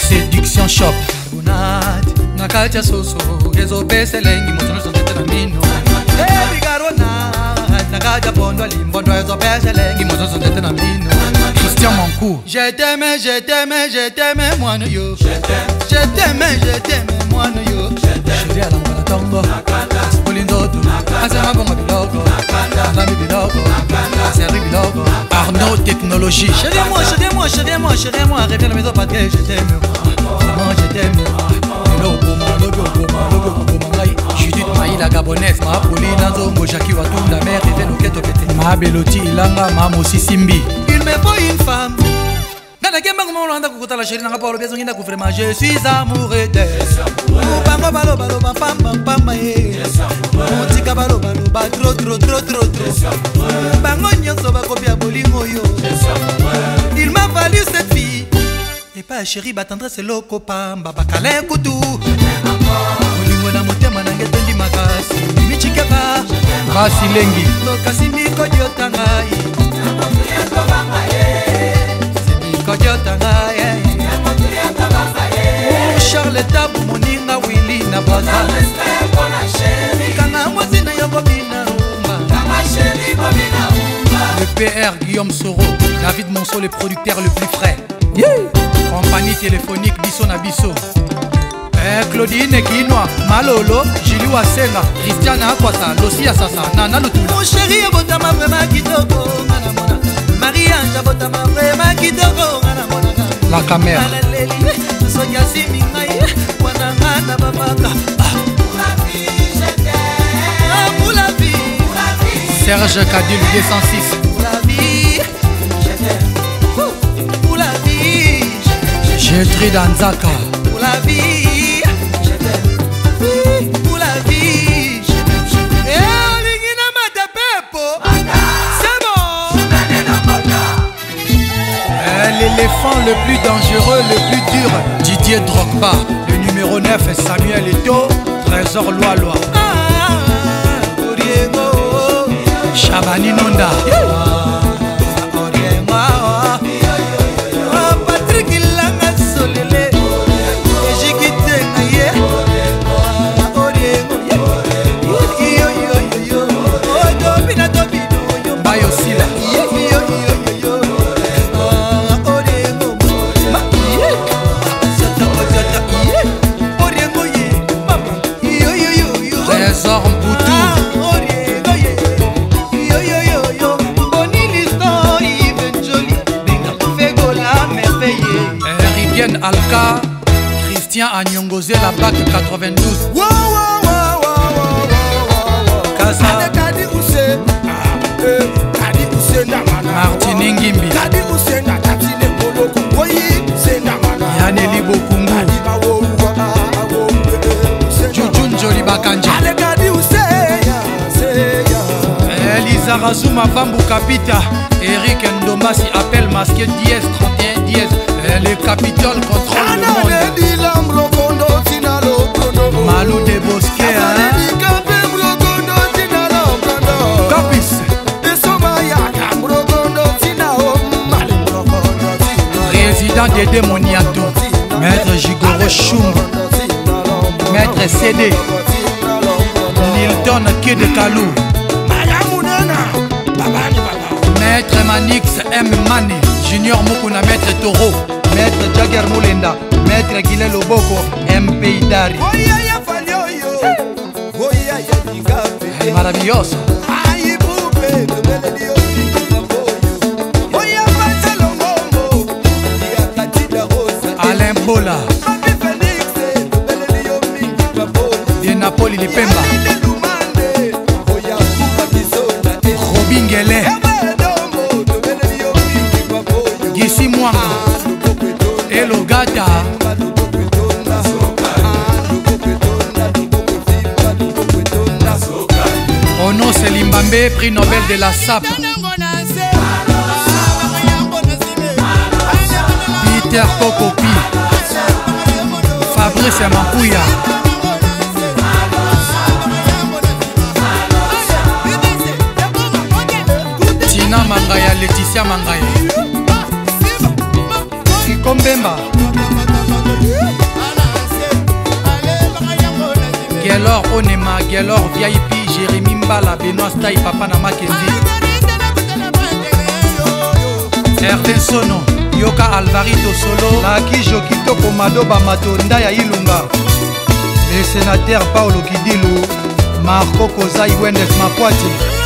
Séduction Shop. Nakacha soso, ezo pese lengi motono sonete na mino. Hey Caronade, nakacha pondo limbondo ezo pese lengi motono sonete na mino. Christian Mankou. Je t'aime, moi no yo. Je t'aime, moi no yo. Chérie à l'angola tongo. Polindodo, asema bongo biloko. Nami biloko, aseri biloko. Arnaud Technologie. Chérie moi, reviens à la maison parce que je t'aime. Maman, je t'aime. Judith Maï la gabonaise, ma Pauline Zongo, Jackie Watunda, mère et Venoketo Kete. Ma Beloti Ilanga, ma Mossi Simbi. Il me faut une femme. Dans la game, la chérie, je suis amoureux d'elle. Bango balo balo bam pam pam Motika balo balo ba tro. Bango nyonso ba kopia bolingo yo. Il m'a valu cette fille. Et pas chérie ba tendresse loko pamba ba kale kutu. Bolingo na motema na ngetendi makasi. Michike ba kasi lengi. To kasi miko jotanga yi. Charles Tabou moninga Willy na baza Kanga mwazina yoko bina Le PR Guillaume Soro, David Monceau le producteur le plus frais. Compagnie téléphonique Bisso na Bisso. Claudine Kinoa, Malolo, Julie Wasenga, Christiana Akwasa, Lossi Assassa, Nana Lutula. Mon chéri botama vraiment kitoko, Marie-Ange botama vraiment kitoko, la caméra. Serge Kadil 206. Pour la vie, je t'aime. Pour la vie, Gétrude Anzaka. Pour la vie, je t'aime. Pour la vie, je t'aime. Et Lingina Matapepo. C'est bon. L'éléphant le plus dangereux, le plus dur, Didier Drogba. Le numéro 9 est Samuel Eto'o, Trésor Loa. Chabani Nonda. Patrick Ilanga Solele. Ejikite Naye. Bayo Sila. Trésor Mboutou. Alka, Christian Agnongozé, la BAC 92. Martin Ngimbi, Yaneli Bokungu, Jujun Joli Bakanja, Elisa Razuma Bambu Kapita, Eric Ndombasi appelle masqué 10 31 10. Le Capitole contrôle le monde. Malou de Bosquet, Capis. Président de Demoniato, Maître Jigoro Choum, Maître CD, Nilton Kid Kalou, Maître Manix M. Mane, Junior Mokuna, Maître Toro, Maître Jagger Moulenda, Maître Guilel Loboko, MP Dari. Es maravilloso. Alain Bola de Napoli Lipemba, Robin Guélé, Gissi Mwanga, Elogata, Ono Selimbambe, prix Nobel de la SAP. Peter Kokopi, Fabrice Mampouya, Tina Mangaya, Laetitia Mangaya. Bosco Mbemba Gielor Onema, Gielor VIP, Jérémy Mbala, Benoît Stay, Papa na Makenzi Hervé Sono, Yoka Alvarito Solo Laki Jokito Komado Bamatonda ya Ilunga le sénateur Paulo Kidilu Marco Kozai Wendes Mapoati